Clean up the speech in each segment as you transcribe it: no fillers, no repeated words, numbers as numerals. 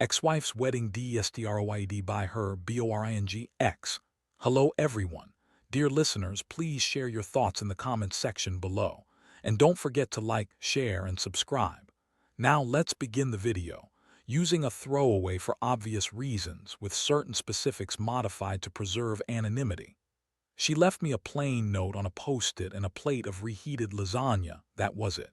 Ex-wife's wedding destroyed by her BORING. Hello everyone. Dear listeners, please share your thoughts in the comments section below. And don't forget to like, share, and subscribe. Now let's begin the video. Using a throwaway for obvious reasons, with certain specifics modified to preserve anonymity. She left me a plain note on a post-it and a plate of reheated lasagna. That was it.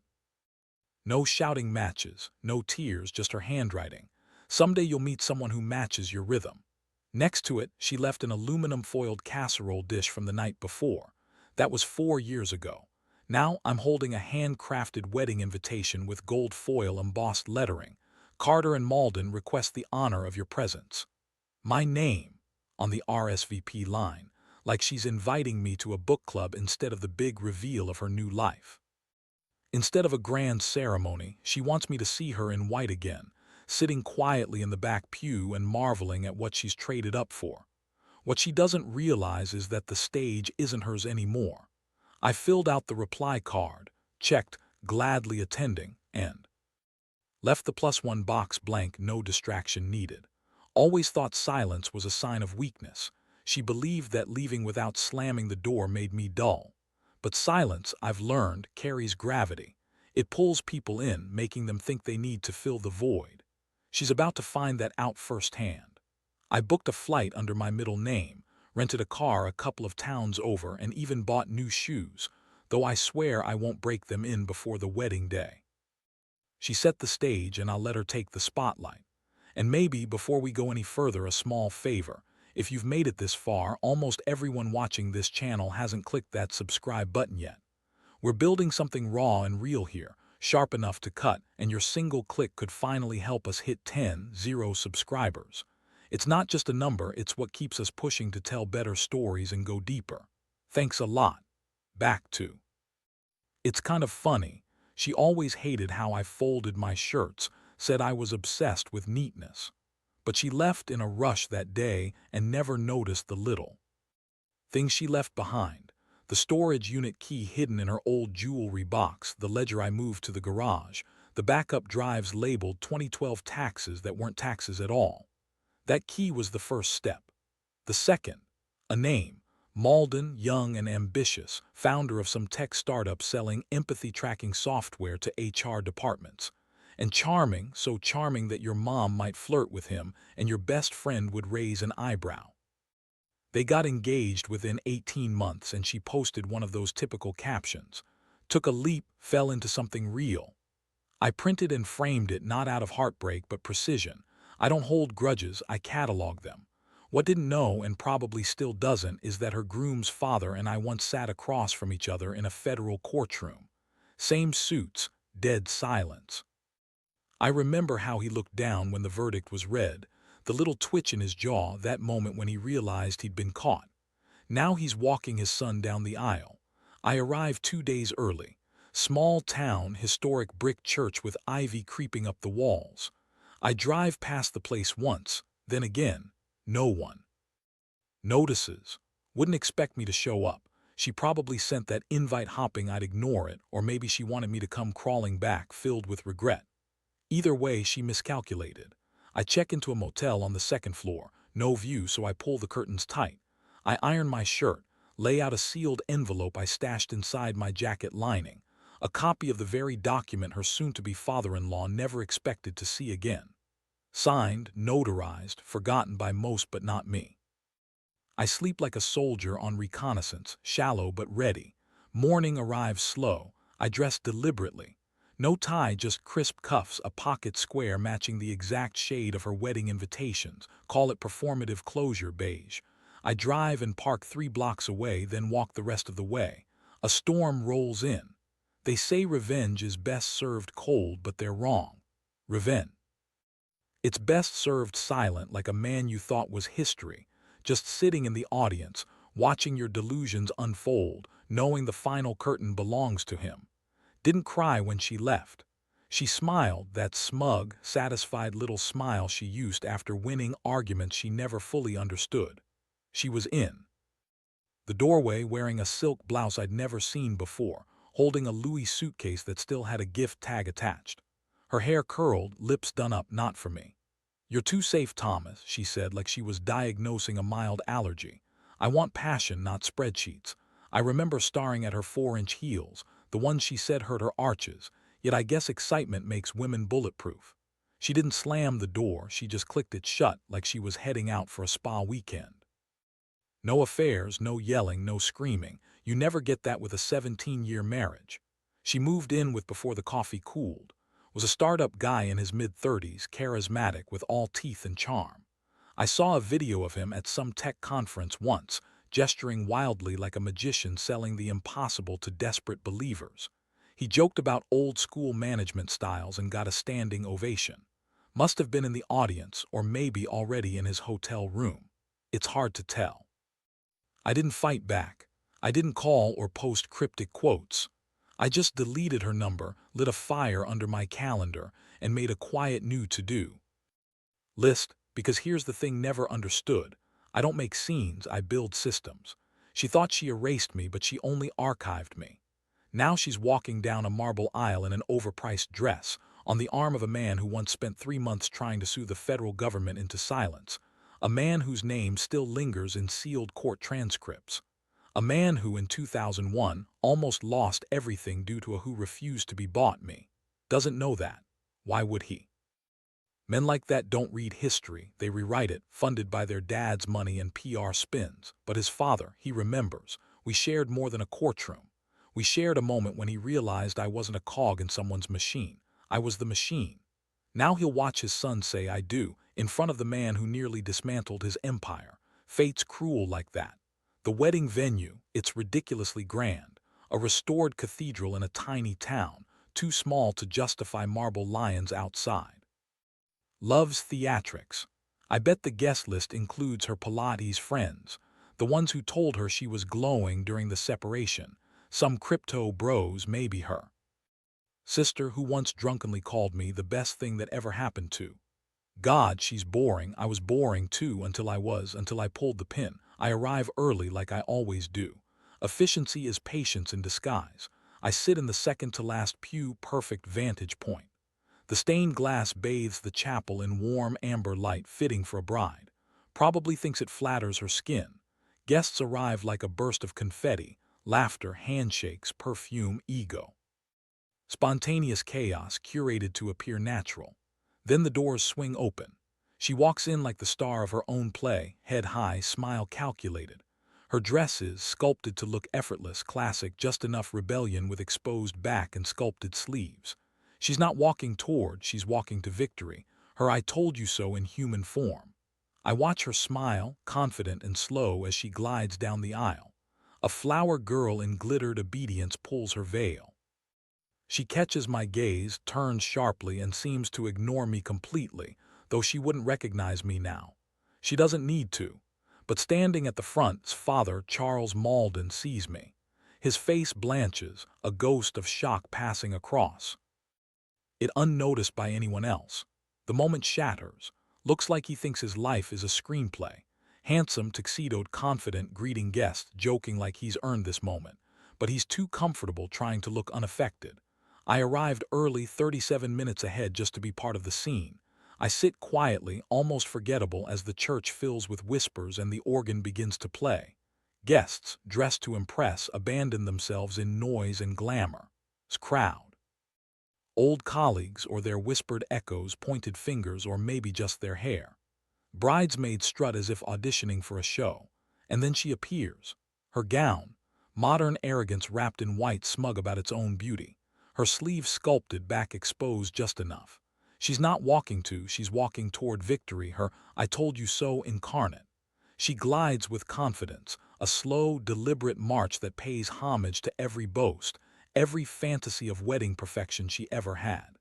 No shouting matches, no tears, just her handwriting. Someday you'll meet someone who matches your rhythm. Next to it, she left an aluminum-foiled casserole dish from the night before. That was 4 years ago. Now I'm holding a handcrafted wedding invitation with gold foil embossed lettering. Carter and Malden request the honor of your presence. My name on the RSVP line, like she's inviting me to a book club instead of the big reveal of her new life. Instead of a grand ceremony, she wants me to see her in white again, sitting quietly in the back pew and marveling at what she's traded up for. What she doesn't realize is that the stage isn't hers anymore. I filled out the reply card, checked, gladly attending, and left the +1 box blank, no distraction needed. Always thought silence was a sign of weakness. She believed that leaving without slamming the door made me dull. But silence, I've learned, carries gravity. It pulls people in, making them think they need to fill the void. She's about to find that out firsthand. I booked a flight under my middle name, rented a car a couple of towns over, and even bought new shoes, though I swear I won't break them in before the wedding day. She set the stage, and I'll let her take the spotlight. And maybe, before we go any further, a small favor. If you've made it this far, almost everyone watching this channel hasn't clicked that subscribe button yet. We're building something raw and real here, sharp enough to cut, and your single click could finally help us hit 10,000 subscribers. It's not just a number, it's what keeps us pushing to tell better stories and go deeper. Thanks a lot. Back to. It's kind of funny. She always hated how I folded my shirts, said I was obsessed with neatness. But she left in a rush that day and never noticed the little things she left behind. The storage unit key hidden in her old jewelry box, the ledger I moved to the garage, the backup drives labeled 2012 taxes that weren't taxes at all. That key was the first step. The second, a name. Malden, young and ambitious, founder of some tech startup selling empathy tracking software to HR departments. And charming, so charming that your mom might flirt with him and your best friend would raise an eyebrow. They got engaged within 18 months, and she posted one of those typical captions. Took a leap, fell into something real. I printed and framed it, not out of heartbreak but precision. I don't hold grudges, I catalog them. What didn't know, and probably still doesn't, is that her groom's father and I once sat across from each other in a federal courtroom. Same suits, dead silence. I remember how he looked down when the verdict was read, the little twitch in his jaw, that moment when he realized he'd been caught. Now he's walking his son down the aisle. I arrived 2 days early. Small town, historic brick church with ivy creeping up the walls. I drive past the place once, then again. No one notices. Wouldn't expect me to show up. She probably sent that invite hopping I'd ignore it, or maybe she wanted me to come crawling back, filled with regret. Either way, she miscalculated. I check into a motel on the 2nd floor, no view, so I pull the curtains tight. I iron my shirt, lay out a sealed envelope I stashed inside my jacket lining, a copy of the very document her soon-to-be father-in-law never expected to see again. Signed, notarized, forgotten by most but not me. I sleep like a soldier on reconnaissance, shallow but ready. Morning arrives slow. I dress deliberately. No tie, just crisp cuffs, a pocket square matching the exact shade of her wedding invitations. Call it performative closure beige. I drive and park 3 blocks away, then walk the rest of the way. A storm rolls in. They say revenge is best served cold, but they're wrong. Revenge. It's best served silent, like a man you thought was history, just sitting in the audience, watching your delusions unfold, knowing the final curtain belongs to him. Didn't cry when she left. She smiled, that smug, satisfied little smile she used after winning arguments she never fully understood. She was in the doorway, wearing a silk blouse I'd never seen before, holding a Louis suitcase that still had a gift tag attached. Her hair curled, lips done up, not for me. "You're too safe, Thomas," she said like she was diagnosing a mild allergy. "I want passion, not spreadsheets." I remember staring at her 4-inch heels, the ones she said hurt her arches, yet I guess excitement makes women bulletproof. She didn't slam the door, she just clicked it shut like she was heading out for a spa weekend. No affairs, no yelling, no screaming. You never get that with a 17-year marriage. She moved in with before the coffee cooled. Was a startup guy in his mid-30s, charismatic with all teeth and charm. I saw a video of him at some tech conference once, gesturing wildly like a magician selling the impossible to desperate believers. He joked about old-school management styles and got a standing ovation. Must have been in the audience or maybe already in his hotel room. It's hard to tell. I didn't fight back. I didn't call or post cryptic quotes. I just deleted her number, lit a fire under my calendar, and made a quiet new to-do list, because here's the thing never understood. I don't make scenes, I build systems. She thought she erased me, but she only archived me. Now she's walking down a marble aisle in an overpriced dress, on the arm of a man who once spent 3 months trying to sue the federal government into silence. A man whose name still lingers in sealed court transcripts. A man who, in 2001, almost lost everything due to a who refused to be bought me. Doesn't know that. Why would he? Men like that don't read history, they rewrite it, funded by their dad's money and PR spins. But his father, he remembers. We shared more than a courtroom. We shared a moment when he realized I wasn't a cog in someone's machine. I was the machine. Now he'll watch his son say "I do" in front of the man who nearly dismantled his empire. Fate's cruel like that. The wedding venue, it's ridiculously grand. A restored cathedral in a tiny town, too small to justify marble lions outside. Loves theatrics. I bet the guest list includes her Pilates friends, the ones who told her she was glowing during the separation. Some crypto bros, maybe her sister who once drunkenly called me the best thing that ever happened to God. She's boring. I was boring too until I pulled the pin. I arrive early like I always do. Efficiency is patience in disguise. I sit in the second to last pew, perfect vantage point. The stained glass bathes the chapel in warm amber light fitting for a bride. Probably thinks it flatters her skin. Guests arrive like a burst of confetti, laughter, handshakes, perfume, ego. Spontaneous chaos curated to appear natural. Then the doors swing open. She walks in like the star of her own play, head high, smile calculated. Her dress is sculpted to look effortless, classic, just enough rebellion with exposed back and sculpted sleeves. She's not walking toward, she's walking to victory, her "I told you so" in human form. I watch her smile, confident and slow, as she glides down the aisle. A flower girl in glittered obedience pulls her veil. She catches my gaze, turns sharply, and seems to ignore me completely, though she wouldn't recognize me now. She doesn't need to. But standing at the front, Father Charles Malden sees me. His face blanches, a ghost of shock passing across it unnoticed by anyone else. The moment shatters. Looks like he thinks his life is a screenplay. Handsome, tuxedoed, confident, greeting guests, joking like he's earned this moment. But he's too comfortable trying to look unaffected. I arrived early, 37 minutes ahead, just to be part of the scene. I sit quietly, almost forgettable, as the church fills with whispers and the organ begins to play. Guests, dressed to impress, abandon themselves in noise and glamour. Crowd. Old colleagues or their whispered echoes, pointed fingers, or maybe just their hair. Bridesmaids strut as if auditioning for a show. And then she appears. Her gown, modern arrogance wrapped in white, smug about its own beauty. Her sleeves sculpted, back exposed just enough. She's not walking to, she's walking toward victory, her "I told you so" incarnate. She glides with confidence, a slow, deliberate march that pays homage to every boast, every fantasy of wedding perfection she ever had.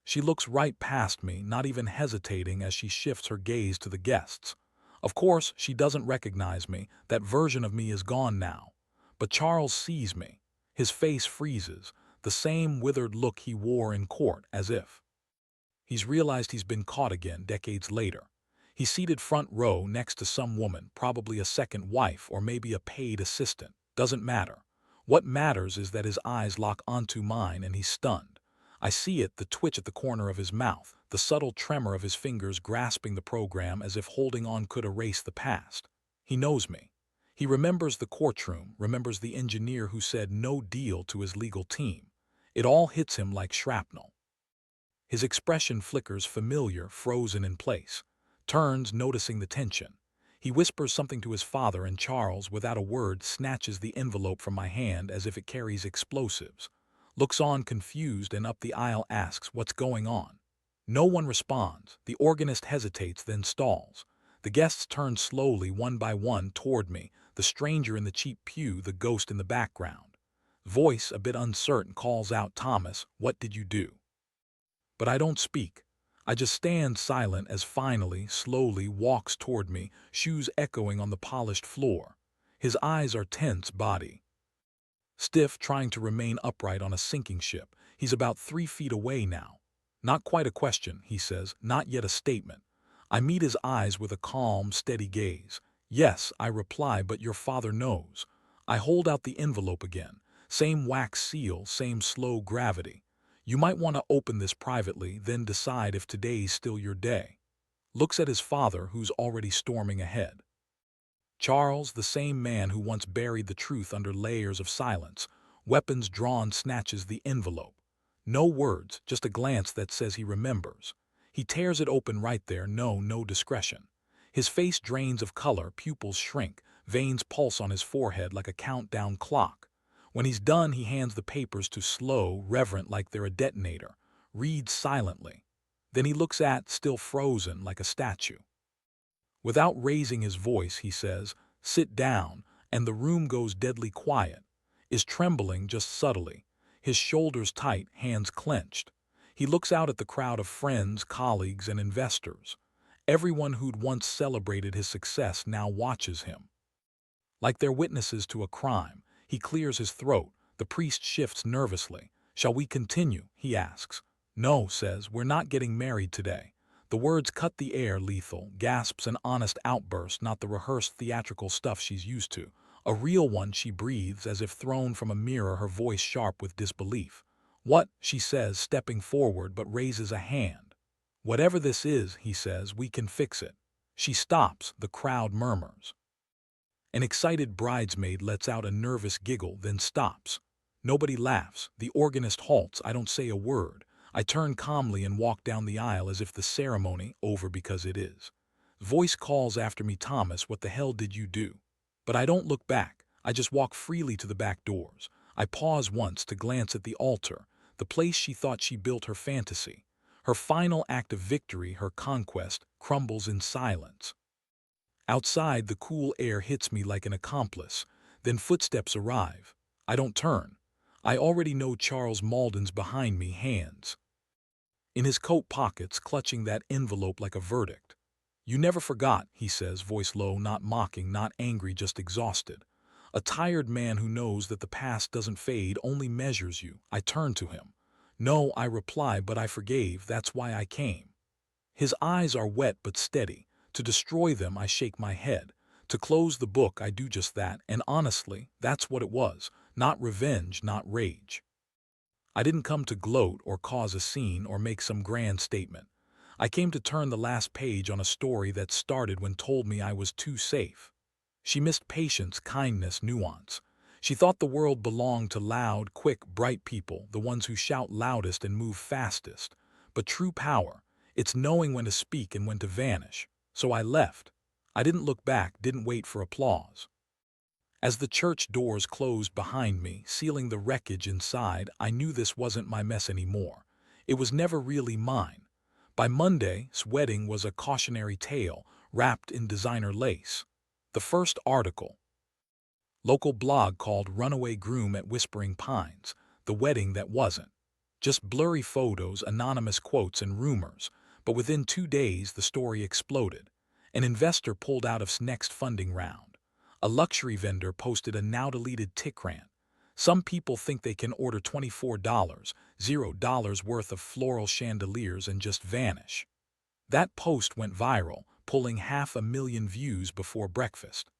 She looks right past me, not even hesitating as she shifts her gaze to the guests. Of course, she doesn't recognize me, that version of me is gone now. But Charles sees me. His face freezes, the same withered look he wore in court, as if he's realized he's been caught again decades later. He's seated front row next to some woman, probably a second wife or maybe a paid assistant. Doesn't matter. What matters is that his eyes lock onto mine and he's stunned. I see it, the twitch at the corner of his mouth, the subtle tremor of his fingers grasping the program as if holding on could erase the past. He knows me. He remembers the courtroom, remembers the engineer who said no deal to his legal team. It all hits him like shrapnel. His expression flickers familiar, frozen in place. Turns, noticing the tension. He whispers something to his father, and Charles, without a word, snatches the envelope from my hand as if it carries explosives. Looks on confused and up the aisle asks, "What's going on?" No one responds. The organist hesitates, then stalls. The guests turn slowly, one by one, toward me, the stranger in the cheap pew, the ghost in the background. Voice, a bit uncertain, calls out, "Thomas, what did you do?" But I don't speak. I just stand silent as finally, slowly walks toward me, shoes echoing on the polished floor. His eyes are tense, body stiff, trying to remain upright on a sinking ship. He's about 3 feet away now. "Not quite a question," he says, "not yet a statement." I meet his eyes with a calm, steady gaze. "Yes," I reply, "but your father knows." I hold out the envelope again. Same wax seal, same slow gravity. "You might want to open this privately, then decide if today's still your day." Looks at his father, who's already storming ahead. Charles, the same man who once buried the truth under layers of silence, weapons drawn, snatches the envelope. No words, just a glance that says he remembers. He tears it open right there, no discretion. His face drains of color, pupils shrink, veins pulse on his forehead like a countdown clock. When he's done, he hands the papers to slow, reverent like they're a detonator, reads silently. Then he looks at, still frozen like a statue. Without raising his voice, he says, "Sit down," and the room goes deadly quiet. Is trembling just subtly. His shoulders tight, hands clenched. He looks out at the crowd of friends, colleagues, and investors. Everyone who'd once celebrated his success now watches him. Like they're witnesses to a crime, he clears his throat. The priest shifts nervously. "Shall we continue?" he asks. "No," says, "we're not getting married today." The words cut the air, lethal, gasps, an honest outburst, not the rehearsed theatrical stuff she's used to. A real one. She breathes as if thrown from a mirror, her voice sharp with disbelief. "What?" she says, stepping forward, but raises a hand. "Whatever this is," he says, "we can fix it." She stops, the crowd murmurs. An excited bridesmaid lets out a nervous giggle, then stops. Nobody laughs. The organist halts. I don't say a word. I turn calmly and walk down the aisle as if the ceremony over, because it is. Voice calls after me, "Thomas, what the hell did you do?" But I don't look back. I just walk freely to the back doors. I pause once to glance at the altar, the place she thought she built her fantasy. Her final act of victory, her conquest, crumbles in silence. Outside, the cool air hits me like an accomplice. Then footsteps arrive. I don't turn. I already know Charles Malden's behind me, hands in his coat pockets, clutching that envelope like a verdict. "You never forgot," he says, voice low, not mocking, not angry, just exhausted. A tired man who knows that the past doesn't fade, only measures you. I turn to him. "No," I reply, "but I forgave. That's why I came." His eyes are wet but steady. To destroy them, I shake my head. To close the book, I do just that, and honestly, that's what it was. Not revenge, not rage. I didn't come to gloat or cause a scene or make some grand statement. I came to turn the last page on a story that started when told me I was too safe. She missed patience, kindness, nuance. She thought the world belonged to loud, quick, bright people, the ones who shout loudest and move fastest. But true power, it's knowing when to speak and when to vanish. So I left. I didn't look back, didn't wait for applause. As the church doors closed behind me, sealing the wreckage inside, I knew this wasn't my mess anymore. It was never really mine. By Monday's wedding was a cautionary tale, wrapped in designer lace. The first article. Local blog called "Runaway Groom at Whispering Pines," the wedding that wasn't. Just blurry photos, anonymous quotes, and rumors. But within 2 days, the story exploded. An investor pulled out of his next funding round. A luxury vendor posted a now-deleted tick rant. Some people think they can order $24, $0 worth of floral chandeliers and just vanish. That post went viral, pulling 500,000 views before breakfast.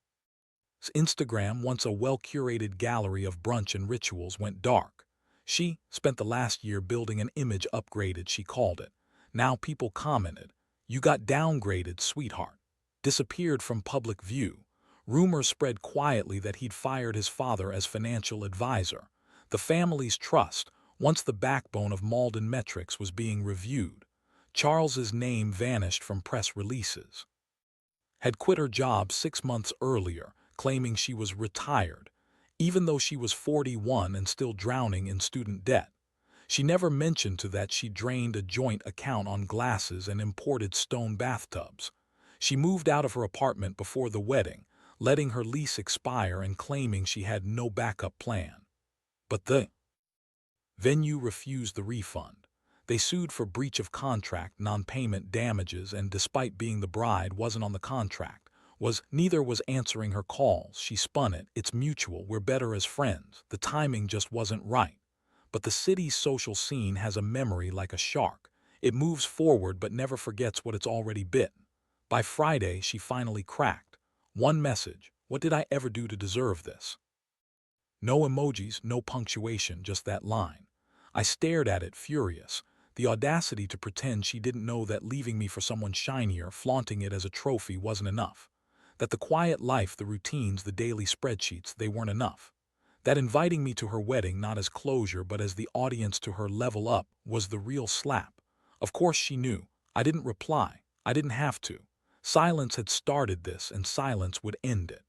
Instagram, once a well-curated gallery of brunch and rituals, went dark. She spent the last year building an image upgraded, she called it. Now people commented, "You got downgraded, sweetheart." Disappeared from public view. Rumors spread quietly that he'd fired his father as financial advisor. The family's trust, once the backbone of Malden Metrics, was being reviewed. Charles's name vanished from press releases. Had quit her job 6 months earlier, claiming she was retired, even though she was 41 and still drowning in student debt. She never mentioned to that she drained a joint account on glasses and imported stone bathtubs. She moved out of her apartment before the wedding, letting her lease expire and claiming she had no backup plan. But the venue refused the refund. They sued for breach of contract, non-payment damages, and despite being the bride wasn't on the contract, neither was answering her calls. She spun it, "It's mutual, we're better as friends." The timing just wasn't right. But the city's social scene has a memory like a shark. It moves forward but never forgets what it's already bitten. By Friday, she finally cracked. One message: "What did I ever do to deserve this?" No emojis, no punctuation, just that line. I stared at it, furious. The audacity to pretend she didn't know that leaving me for someone shinier, flaunting it as a trophy, wasn't enough. That the quiet life, the routines, the daily spreadsheets, they weren't enough. That inviting me to her wedding, not as closure but as the audience to her level up, was the real slap. Of course she knew. I didn't reply. I didn't have to. Silence had started this, and silence would end it.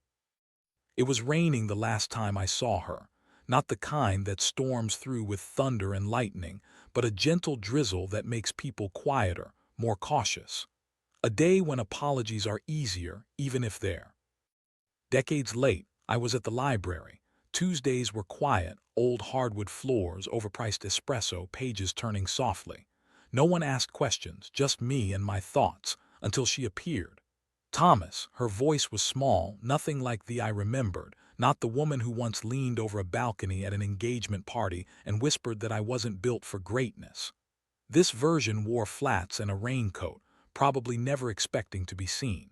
It was raining the last time I saw her. Not the kind that storms through with thunder and lightning, but a gentle drizzle that makes people quieter, more cautious. A day when apologies are easier, even if they're decades late. I was at the library. Tuesdays were quiet, old hardwood floors, overpriced espresso, pages turning softly. No one asked questions, just me and my thoughts, until she appeared. Thomas, her voice was small, nothing like the I remembered, not the woman who once leaned over a balcony at an engagement party and whispered that I wasn't built for greatness. This version wore flats and a raincoat, probably never expecting to be seen.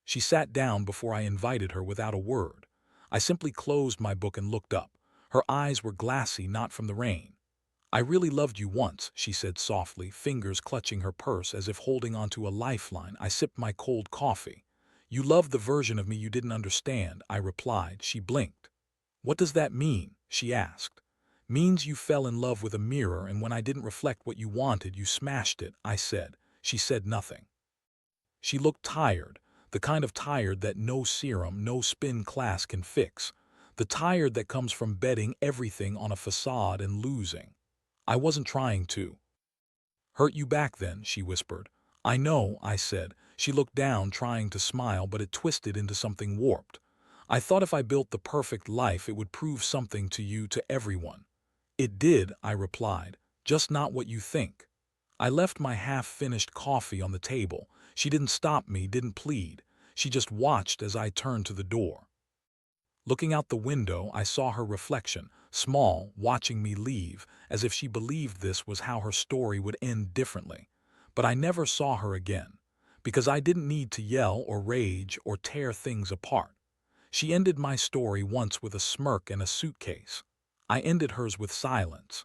She sat down before I invited her without a word. I simply closed my book and looked up. Her eyes were glassy, not from the rain. "I really loved you once," she said softly, fingers clutching her purse as if holding onto a lifeline. I sipped my cold coffee. "You loved the version of me you didn't understand," I replied. She blinked. "What does that mean?" she asked. "Means you fell in love with a mirror, and when I didn't reflect what you wanted, you smashed it," I said. She said nothing. She looked tired, the kind of tired that no serum, no spin class can fix. The tired that comes from betting everything on a facade and losing. "I wasn't trying to hurt you back then," she whispered. "I know," I said. She looked down, trying to smile, but it twisted into something warped. "I thought if I built the perfect life, it would prove something to you, to everyone." "It did," I replied, "just not what you think." I left my half-finished coffee on the table. She didn't stop me, didn't plead. She just watched as I turned to the door. Looking out the window, I saw her reflection, small, watching me leave, as if she believed this was how her story would end differently. But I never saw her again, because I didn't need to yell or rage or tear things apart. She ended my story once with a smirk and a suitcase. I ended hers with silence.